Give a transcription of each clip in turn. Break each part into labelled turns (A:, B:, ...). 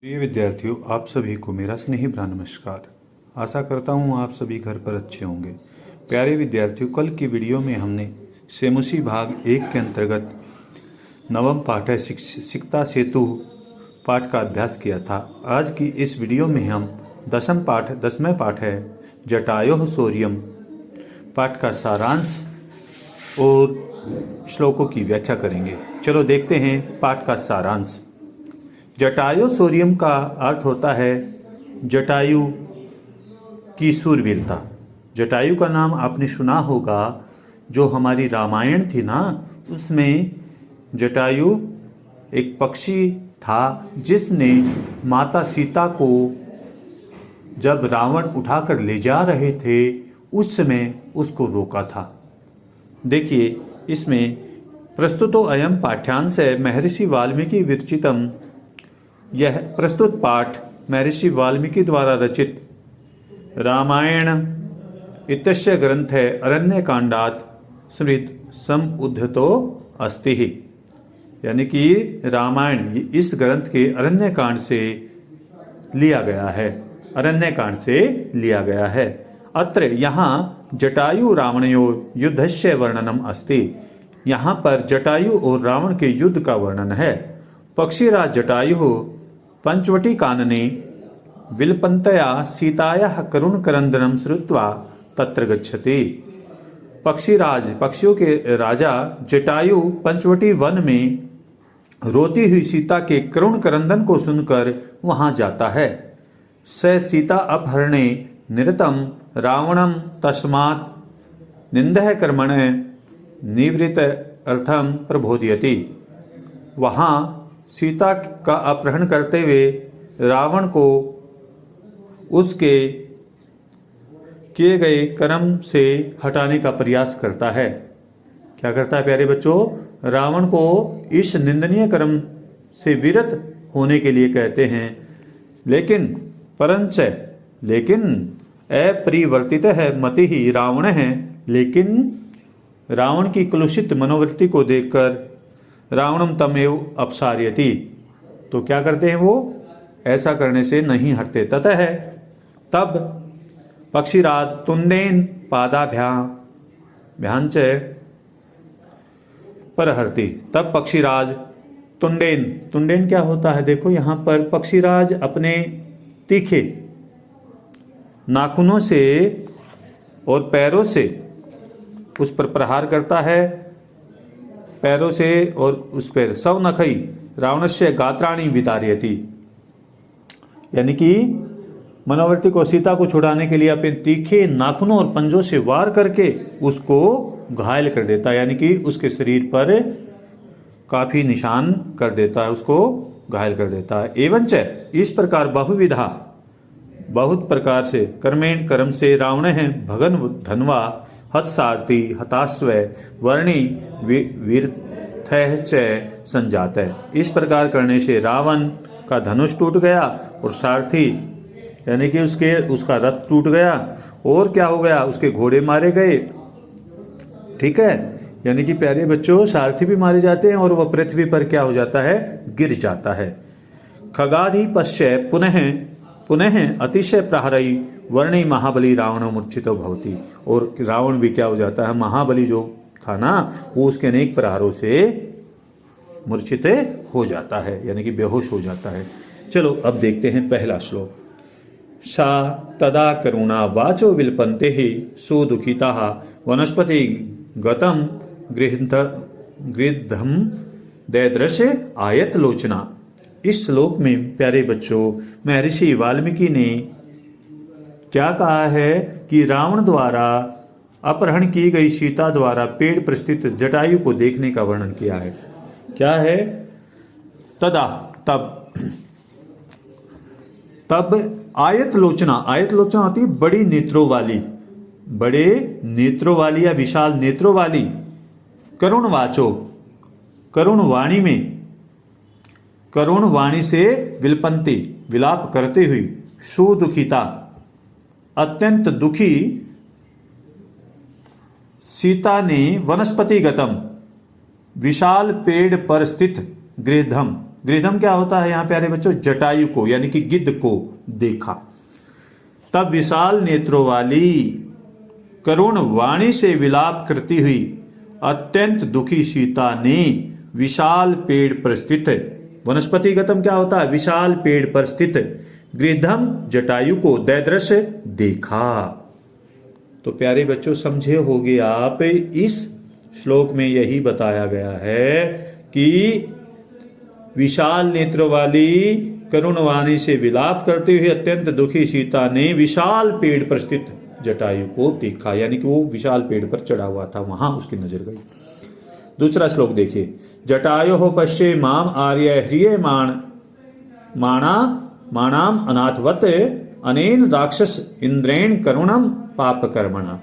A: प्रिय विद्यार्थियों, आप सभी को मेरा स्नेही नमस्कार। आशा करता हूँ आप सभी घर पर अच्छे होंगे। प्यारे विद्यार्थियों, कल की वीडियो में हमने सेमुसी भाग 1 के अंतर्गत नवम पाठ है सिकता सेतु पाठ का अभ्यास किया था। आज की इस वीडियो में हम 10वें पाठ है जटायोः शौर्यम पाठ का सारांश और श्लोकों की व्याख्या करेंगे। चलो देखते हैं पाठ का सारांश। जटायु शौर्यम का अर्थ होता है जटायु की शूरवीरता। जटायु का नाम आपने सुना होगा, जो हमारी रामायण थी ना, उसमें जटायु एक पक्षी था जिसने माता सीता को जब रावण उठाकर ले जा रहे थे उस समय उसको रोका था। देखिए, इसमें प्रस्तुतो अयम पाठ्यांश है महर्षि वाल्मीकि विरचितम। यह प्रस्तुत पाठ महर्षि वाल्मीकि द्वारा रचित रामायण इत्यस्य ग्रंथ है अरण्यकांडात् स्मृत समुद्धतो अस्ति। यानी कि रामायण इस ग्रंथ के अरण्यकांड से लिया गया है, अरण्यकांड से लिया गया है। अत्र यहाँ जटायु रावणयोः युद्धस्य वर्णनम अस्ति। यहाँ पर जटायु और रावण के युद्ध का वर्णन है। पक्षीराज जटायु पंचवटी कानने विलपन्तया सीतायाः करुणकरन्दनं श्रुत्वा तत्र गच्छति। पक्षियों के राजा जटायु पंचवटी वन में रोती हुई सीता के करुण करंदन को सुनकर वहां जाता है। स सीता अपहरणे निरतम रावणम तस्मात् निंदः कर्मण निवृत्त अर्थम प्रबोधयति। वहां सीता का अपहरण करते हुए रावण को उसके किए गए कर्म से हटाने का प्रयास करता है। क्या करता है प्यारे बच्चों? रावण को इस निंदनीय कर्म से विरत होने के लिए कहते हैं। लेकिन अपरिवर्तित है मति ही रावण है। लेकिन रावण की कलुषित मनोवृत्ति को देखकर रावणम तमेव अपसारयति, तो क्या करते हैं वो? ऐसा करने से नहीं हटते। ततः तब पक्षीराज तुंडेन पादाभ्याञ्च परहरति। तब पक्षीराज तुंडेन क्या होता है? देखो यहाँ पर पक्षीराज अपने तीखे नाखूनों से और पैरों से उस पर प्रहार करता है। पैरों से और उस पर सवनखई रावणस्य गात्राणि वितारयति। यानी कि मनोवृत्ति को, सीता को छुड़ाने के लिए अपने तीखे नाखूनों और पंजों से वार करके उसको घायल कर देता है। यानी कि उसके शरीर पर काफी निशान कर देता है, उसको घायल कर देता है। एवंच इस प्रकार बहुत प्रकार से कर्मेण कर्म से रावण है भगन धनवा हतसारथी हताश्व वर्णी वीरथः च संजात है। इस प्रकार करने से रावण का धनुष टूट गया और सारथी यानी कि उसका रथ टूट गया। और क्या हो गया? उसके घोड़े मारे गए। ठीक है, यानी कि प्यारे बच्चों, सारथी भी मारे जाते हैं और वह पृथ्वी पर क्या हो जाता है? गिर जाता है। खगाधिपस्य पुनः अतिशय प्रहरई वर्णी महाबली रावण मूर्छितो भवति। और रावण भी क्या हो जाता है? महाबली जो था ना, वो उसके अनेक प्रहारों से मूर्छित हो जाता है, यानी कि बेहोश हो जाता है। चलो अब देखते हैं पहला श्लोक। सा तदा करुणा वाचो विलपन्ते ही सुदुखिता वनस्पति गतम गृद्धम दैदृश आयत लोचना। इस श्लोक में प्यारे बच्चों महर्षि वाल्मीकि ने क्या कहा है कि रावण द्वारा अपहरण की गई सीता द्वारा पेड़ पर स्थित जटायु को देखने का वर्णन किया है। क्या है? तदा तब आयत लोचना होती बड़े नेत्रों वाली या विशाल नेत्रों वाली। करुण वाणी से विलपंती विलाप करते हुई सुदुखिता अत्यंत दुखी सीता ने वनस्पति गतम विशाल पेड़ पर स्थित गृहधम गृधम क्या होता है यहाँ प्यारे बच्चों? जटायु को यानी कि गिद्ध को देखा। तब विशाल नेत्रों वाली करुण वाणी से विलाप करती हुई अत्यंत दुखी सीता ने विशाल पेड़ पर स्थित, वनस्पतिगतम क्या होता है? विशाल पेड़ पर स्थित गृधम जटायु को दैदृश देखा। तो प्यारे बच्चों समझे होगे आप, इस श्लोक में यही बताया गया है कि विशाल नेत्र वाली करुण वाणी से विलाप करते हुए अत्यंत दुखी सीता ने विशाल पेड़ पर स्थित जटायु को देखा, यानी कि वो विशाल पेड़ पर चढ़ा हुआ था, वहां उसकी नजर गई। दूसरा श्लोक देखिए, जटायो हो पश्ये माम आर्य ह्रिय माणाम अनाथवत अनेन राक्षस इंद्रेण करुणम पाप कर्मणा।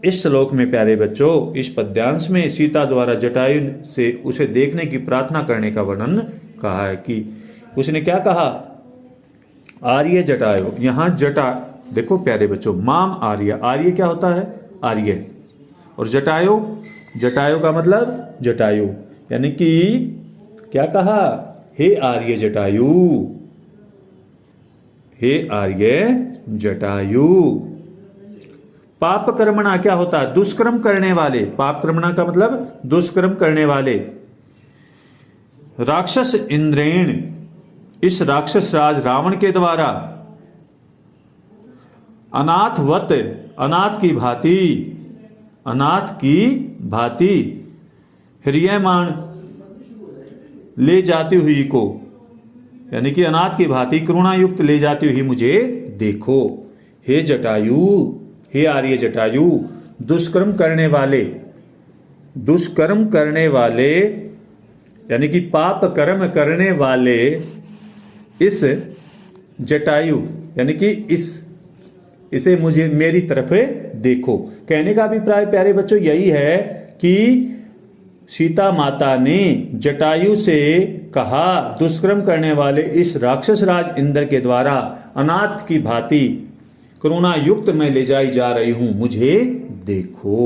A: इस श्लोक में प्यारे बच्चों इस पद्यांश में सीता द्वारा जटायु से उसे देखने की प्रार्थना करने का वर्णन कहा है कि उसने क्या कहा? आर्य जटायु। यहां जटा देखो प्यारे बच्चों, माम आर्य, आर्य क्या होता है? आर्य। और जटायु, जटायु का मतलब जटायु, यानी कि क्या कहा? हे आर्य जटायु, हे आर्य जटायु। पाप कर्मणा क्या होता है? दुष्कर्म करने वाले। पाप कर्मणा का मतलब दुष्कर्म करने वाले। राक्षस इंद्रेण, इस राक्षस राज रावण के द्वारा अनाथवत, अनाथ की भांति, अनाथ की भांति ह्रियमाण ले जाती हुई को, यानी कि अनाथ की भांति करुणायुक्त ले जाती हुई मुझे देखो। हे जटायु, हे आर्य जटायु, दुष्कर्म करने वाले, दुष्कर्म करने वाले यानी कि पाप कर्म करने वाले इस जटायु, यानी कि इसे मुझे मेरी तरफ देखो। कहने का अभिप्राय प्यारे बच्चों यही है कि सीता माता ने जटायु से कहा, दुष्कर्म करने वाले इस राक्षस राज इंद्र के द्वारा अनाथ की भांति करुणा युक्त मैं ले जाई जा रही हूं, मुझे देखो।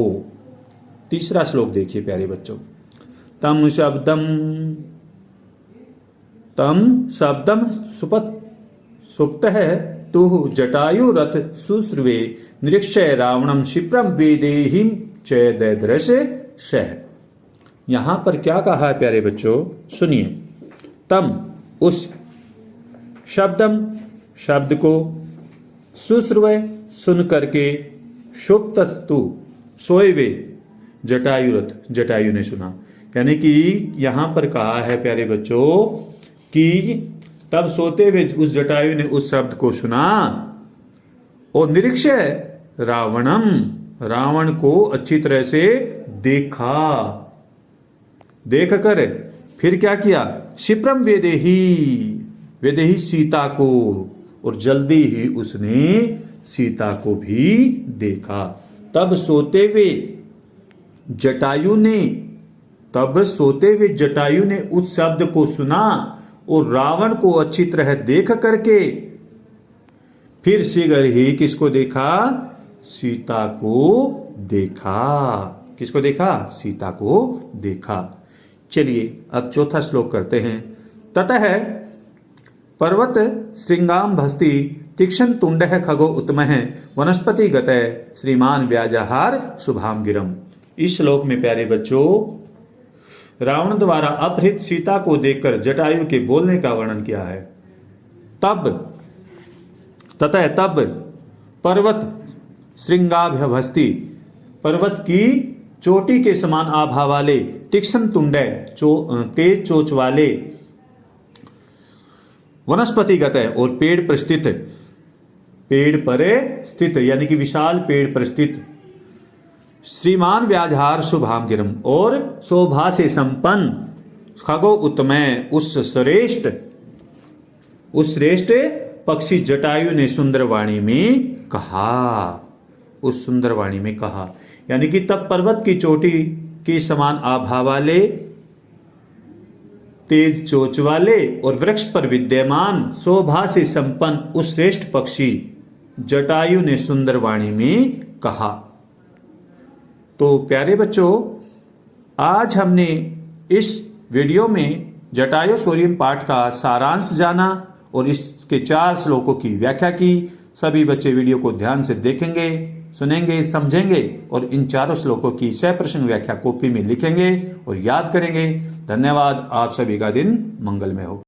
A: तीसरा श्लोक देखिए प्यारे बच्चों, तम शब्दम सुप्त है तु जटायु रथ सुश्रुवे निरीक्षय रावणम क्षिप्रम वेदेहिम च दैदृश सह। यहां पर क्या कहा है प्यारे बच्चों? सुनिए। तम, उस, शब्दम, शब्द को, सुश्रुवे, सुन करके, शुप्तस्तु, सोए वे, जटायु रथ, जटायु ने सुना। यानी कि यहां पर कहा है प्यारे बच्चों कि तब सोते हुए उस जटायु ने उस शब्द को सुना और निरीक्षय रावणम, रावण को अच्छी तरह से देखा। देख कर फिर क्या किया? क्षिप्रम वेदेही, वेदेही सीता को, और जल्दी ही उसने सीता को भी देखा। तब सोते हुए जटायु ने, तब सोते हुए जटायु ने उस शब्द को सुना और रावण को अच्छी तरह देख करके फिर शीघ्र ही किसको देखा? सीता को देखा। किसको देखा? सीता को देखा। चलिए अब चौथा श्लोक करते हैं। ततः पर्वत श्रृंगाम भस्ति तीक्ष्ण तुंड खगो उत्मह वनस्पति गतय श्रीमान व्याजहार शुभाम गिरम। इस श्लोक में प्यारे बच्चों रावण द्वारा अपहृत सीता को देखकर जटायु के बोलने का वर्णन किया है। तब, ततः तब, पर्वत श्रृंगाभ्यभस्ति, पर्वत की चोटी के समान आभा वाले, तीक्ष्ण तुंड, तेज चोंच वाले, वनस्पतिगत और पेड़ पर स्थित, पेड़ पर स्थित यानी कि विशाल पेड़ पर स्थित, श्रीमान व्याजहार शुभाम गिरम, और शोभा से संपन्न, खगो उत्तमय, उस श्रेष्ठ पक्षी जटायु ने सुंदर वाणी में कहा, उस सुंदर वाणी में कहा। यानी कि तब पर्वत की चोटी के समान आभा वाले, तेज चोंच वाले और वृक्ष पर विद्यमान शोभा से संपन्न उस श्रेष्ठ पक्षी जटायु ने सुंदर वाणी में कहा। तो प्यारे बच्चों आज हमने इस वीडियो में जटायु सूर्यम पाठ का सारांश जाना और इसके 4 श्लोकों की व्याख्या की। सभी बच्चे वीडियो को ध्यान से देखेंगे, सुनेंगे, समझेंगे और इन 4 श्लोकों की 6 प्रश्न व्याख्या कॉपी में लिखेंगे और याद करेंगे। धन्यवाद। आप सभी का दिन मंगलमय हो।